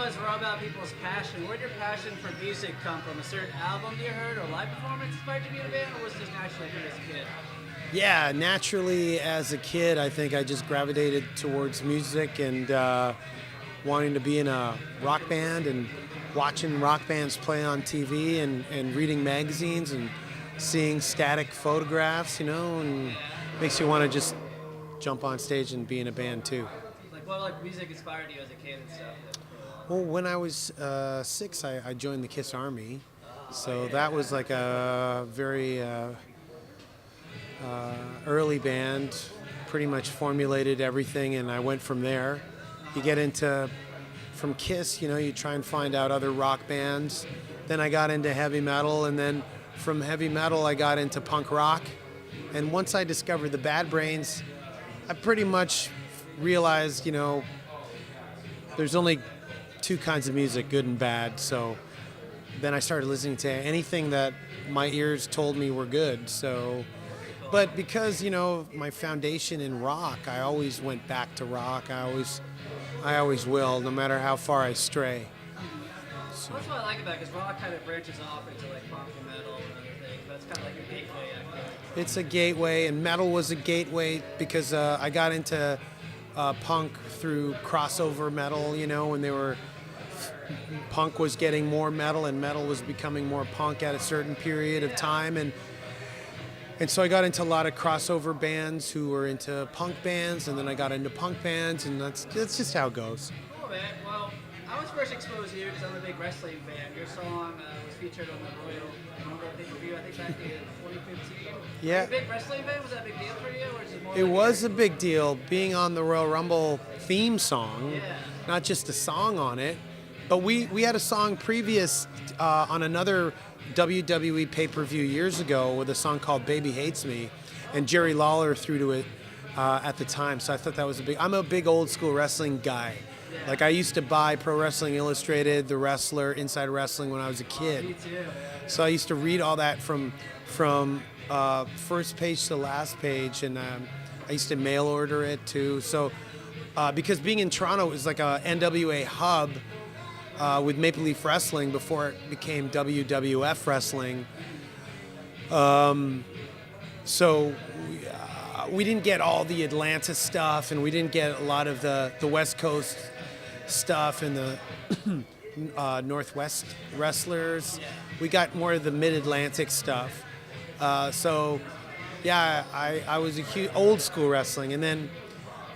Buzz, we're all about people's passion. Where did your passion for music come from? A certain album you heard or live performance inspired you to be in a band, or was it just naturally for this kid? Yeah, naturally as a kid, I think I just gravitated towards music and wanting to be in a rock band and watching rock bands play on TV and reading magazines and seeing static photographs, and makes you want to just jump on stage and be in a band too. Like what music inspired you as a kid and stuff? Well, when I was 6, I joined the KISS Army, so that was like a very early band, pretty much formulated everything, and I went from there. You get into, from KISS, you try and find out other rock bands. Then I got into heavy metal, and then from heavy metal I got into punk rock. And once I discovered the Bad Brains, I pretty much realized, there's only two kinds of music, good and bad. So then I started listening to anything that my ears told me were good. So, but because, my foundation in rock, I always went back to rock. I always will, no matter how far I stray. So. Well, that's what I like about it, because rock kind of branches off into like punk and metal and other things. That's kind of like your gateway, I feel like. It's a gateway, and metal was a gateway because I got into punk through crossover metal, when punk was getting more metal and metal was becoming more punk at a certain period of time, and so I got into a lot of crossover bands who were into punk bands, and then I got into punk bands, and that's just how it goes. Cool, man. Well, I was first exposed to you because I'm a big wrestling fan. Your song was featured on the Royal Rumble pay-per-view, I think back in 2015. Yeah. Are you a big wrestling fan? Was that a big deal for you? Or is it more it was a big deal being on the Royal Rumble theme song, not just a song on it. But we had a song previous on another WWE pay-per-view years ago with a song called Baby Hates Me, and Jerry Lawler threw to it at the time. So I thought that was I'm a big old school wrestling guy. Like I used to buy Pro Wrestling Illustrated, The Wrestler, Inside Wrestling when I was a kid. Me too. So I used to read all that from first page to last page, and I used to mail order it too. So because being in Toronto was like a NWA hub, with Maple Leaf Wrestling before it became WWF Wrestling. So we didn't get all the Atlanta stuff, and we didn't get a lot of the West Coast stuff and the Northwest wrestlers. We got more of the Mid-Atlantic stuff. So yeah, I was a huge old school wrestling, and then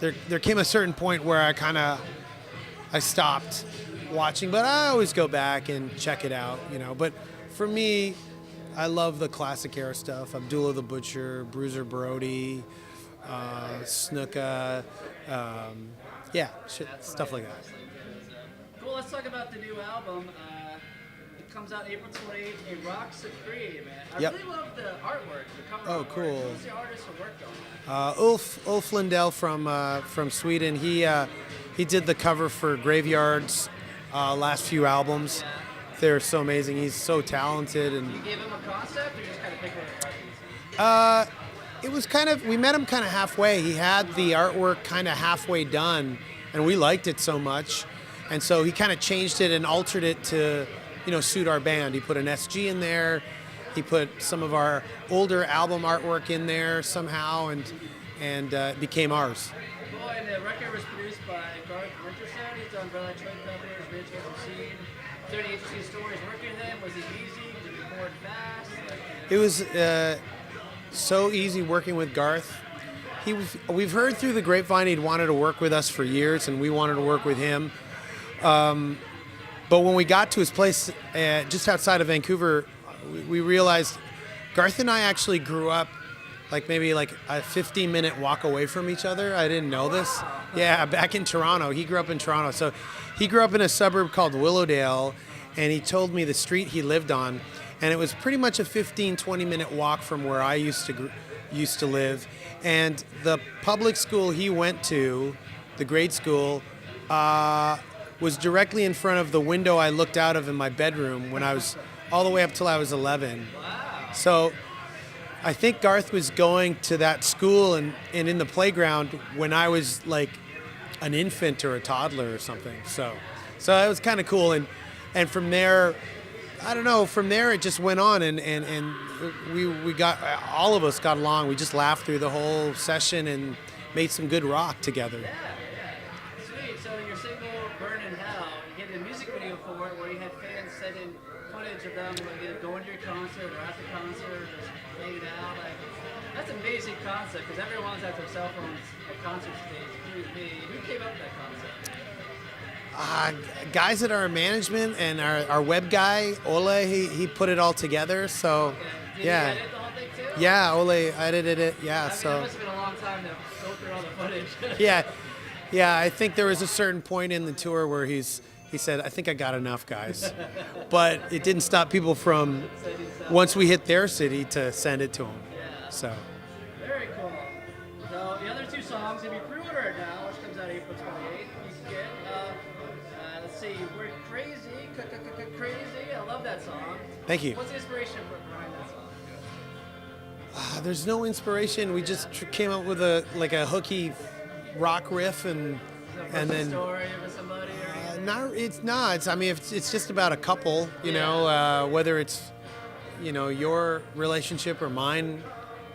there came a certain point where I stopped watching, but I always go back and check it out, But for me, I love the classic era stuff. Abdullah the Butcher, Bruiser Brody, Snuka, stuff like that. Cool, let's talk about the new album. It comes out April 28th, A Rock Supreme. I really love the artwork, the cover artwork. Cool. Who's the artist who worked on that? Ulf Lindell from Sweden. He did the cover for Graveyard's last few albums. They're so amazing. He's so talented. And you gave him a concept, or you just kind of picked one apart? It was we met him kind of halfway. He had the artwork kind of halfway done, and we liked it so much. And so he kind of changed it and altered it to, suit our band. He put an SG in there. He put some of our older album artwork in there somehow, and it became ours. Cool, and the record was produced by Garth. He's done Red Hot Chili Peppers, Rage Against the Machine. 30 interesting stories working with him. Was it easy? Did you record fast? It was so easy working with Garth. We've heard through the grapevine he'd wanted to work with us for years, and we wanted to work with him. But when we got to his place just outside of Vancouver, we realized Garth and I actually grew up maybe a 15-minute walk away from each other. I didn't know this. Yeah, back in Toronto. He grew up in Toronto. So he grew up in a suburb called Willowdale, and he told me the street he lived on, and it was pretty much a 15, 20-minute walk from where I used to live. And the public school he went to, the grade school, was directly in front of the window I looked out of in my bedroom when I was all the way up till I was 11. Wow. So I think Garth was going to that school and in the playground when I was like an infant or a toddler or something. So So it was kind of cool, and from there, I don't know. From there, it just went on, and we got all of us got along. We just laughed through the whole session and made some good rock together. Yeah. Sweet. So your single "Burn in Hell," you did a music video for it where you had fans send in footage of them like either going to your concert or at the concert or just hanging out. Like that's an amazing concept because everyone's at their cell phones at concert stage. Including me. Who came up with that concept? Guys at our management and our web guy Ole, he put it all together. So Did yeah, you edit the whole thing too? yeah, Ole edited it. Yeah, I mean, so it must have been a long time to go through all the footage. yeah. I think there was a certain point in the tour where he said, "I think I got enough, guys," but it didn't stop people from once we hit their city to send it to him. Yeah. So Very cool. So the other two songs, if you pre-order it now, which comes out April 28th, you can get, let's see, We're Crazy, Crazy. I love that song. thank you. What's the inspiration behind that song? There's no inspiration. We just came up with a hooky rock riff and then. Story of somebody or anything? It's not. I mean, it's just about a couple, you know, whether it's, you know, your relationship or mine,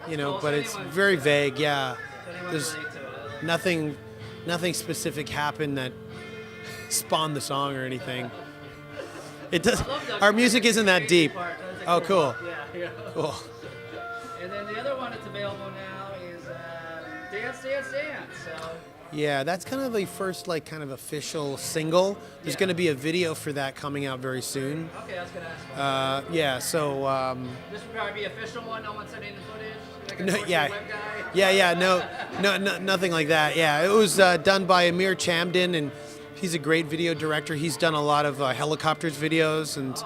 you know, Cool. but So it's anyone- very vague. Yeah, Anyone there's relate to it? nothing specific happened that spawned the song or anything. It does. I love the Our music isn't that crazy deep. part. That's a Oh, cool. Yeah. Cool. And then the other one that's available now is Dance, Dance, Dance. So Yeah, that's kind of the first kind of official single. There's Yeah. going to be a video for that coming out very soon. okay, I was gonna ask. About Yeah, so. this would probably be official one. No one sending the footage. Like a No, tortured yeah. web guy. Yeah, no, nothing like that. Yeah, it was done by Amir Chamden, and he's a great video director. He's done a lot of helicopters videos and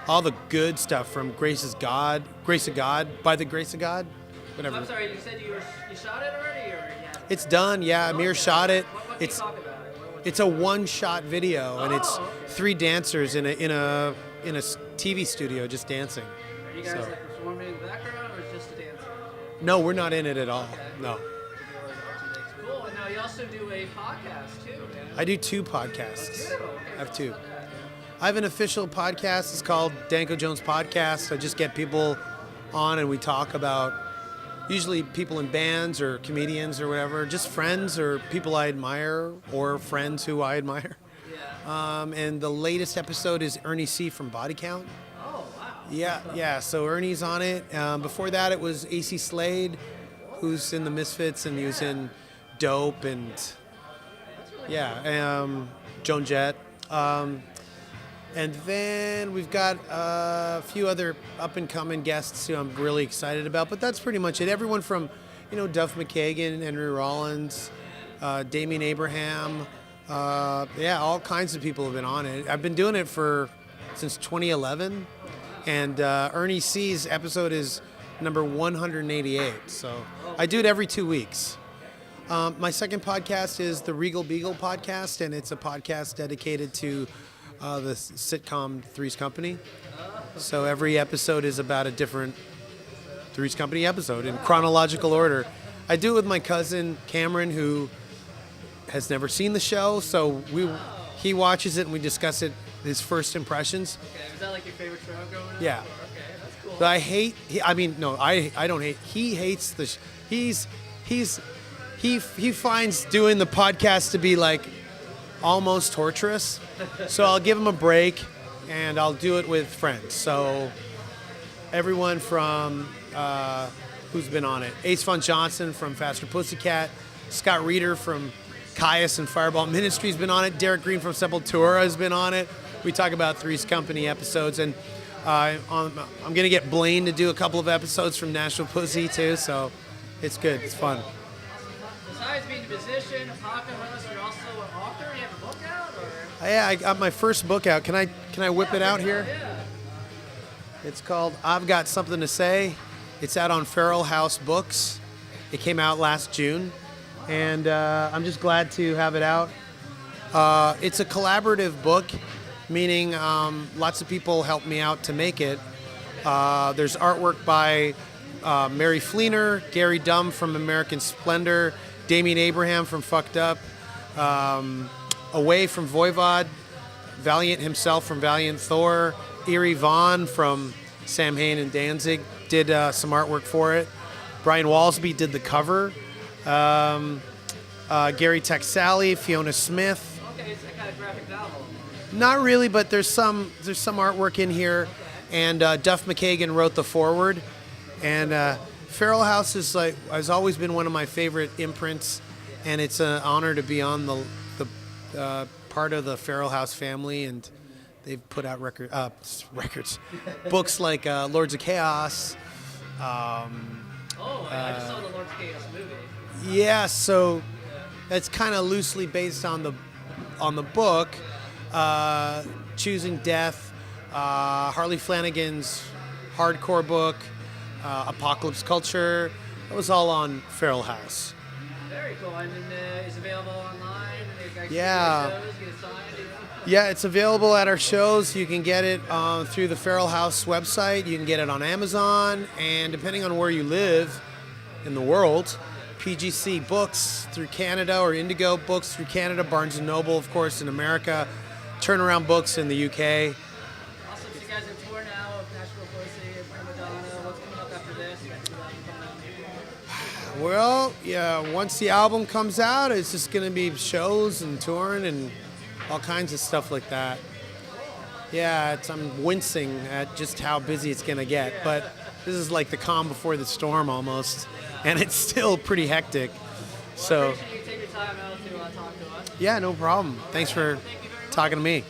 all the good stuff from Grace of God, by the Grace of God, whatever. I'm sorry, you said you shot it already, or yeah? It's done. Yeah, Amir shot it. What can you It's talk about it? it's a one-shot video, and it's Oh, okay. 3 dancers in a TV studio just dancing. Are you guys So- like performing in the background, or just a dancer? No, we're not in it at all. Okay. No, Cool. And now you also do a podcast too, man. I do 2 podcasts. Okay, I have tell 2. us about that. I have an official podcast. It's called Danko Jones Podcast. I just get people on and we talk about usually people in bands or comedians or whatever, just friends or people I admire or friends who I admire. Yeah. And the latest episode is Ernie C from Body Count. Oh wow. Yeah. So Ernie's on it. Before that, it was AC Slade, who's in the Misfits, and he was in Dope and Joan Jett. And then we've got a few other up-and-coming guests who I'm really excited about, but that's pretty much it. Everyone from, Duff McKagan, Henry Rollins, Damien Abraham, all kinds of people have been on it. I've been doing it since 2011, and Ernie C's episode is number 188, so I do it every 2 weeks. My second podcast is the Regal Beagle podcast, and it's a podcast dedicated to the sitcom Three's Company. So every episode is about a different Three's Company episode in chronological order. I do it with my cousin Cameron, who has never seen the show, so he watches it and we discuss it, his first impressions. Okay. Is that like your favorite show growing up? Yeah. Okay, that's cool. But I don't hate. He hates he finds doing the podcast to be like almost torturous. So I'll give him a break and I'll do it with friends. So everyone from who's been on it: Ace Von Johnson from Faster Pussycat, Scott Reeder from Caius and Fireball Ministry has been on it, Derek Green from Sepultura has been on it. We talk about Three's Company episodes, and I'm going to get Blaine to do a couple of episodes from Nashville Pussy too, so it's good. It's fun. Besides being a musician, a podcast, you're also an author. You have a book out, or? Yeah, I got my first book out. Can I whip it out here? Yeah. It's called I've Got Something to Say. It's out on Feral House Books. It came out last June, and I'm just glad to have it out. It's a collaborative book, meaning lots of people helped me out to make it. There's artwork by Mary Fleener, Gary Dumm from American Splendor, Damien Abraham from Fucked Up, Away from Voivod, Valiant himself from Valiant Thor. Erie Vaughn from Sam Hain and Danzig did some artwork for it. Brian Walsby did the cover. Gary Texali, Fiona Smith. Okay, it's a kind of graphic novel. Not really, but there's some artwork in here. And Duff McKagan wrote the foreword. And Feral House has always been one of my favorite imprints, and it's an honor to be on the part of the Feral House family. And they've put out records, books like Lords of Chaos. I just saw the Lord's Chaos movie. Yeah, so that's kind of loosely based on the book, Choosing Death, Harley Flanagan's hardcore book, Apocalypse Culture. That was all on Feral House. Very cool. And it's available online. Yeah. Shows, get it signed, Yeah, it's available at our shows. You can get it through the Feral House website. You can get it on Amazon, and depending on where you live in the world, PGC Books through Canada or Indigo Books through Canada, Barnes & Noble, of course, in America, Turnaround Books in the UK. Awesome. So you guys are tour now of Nashville Pussy and Prima Donna. What's coming up after this? You got the album coming out. Well, yeah, once the album comes out, it's just going to be shows and touring and all kinds of stuff like that. Yeah, I'm wincing at just how busy it's going to get, but this is like the calm before the storm almost, and it's still pretty hectic. Well, So, I appreciate you taking your time out to talk to us. yeah, no problem. Thanks for talking to me.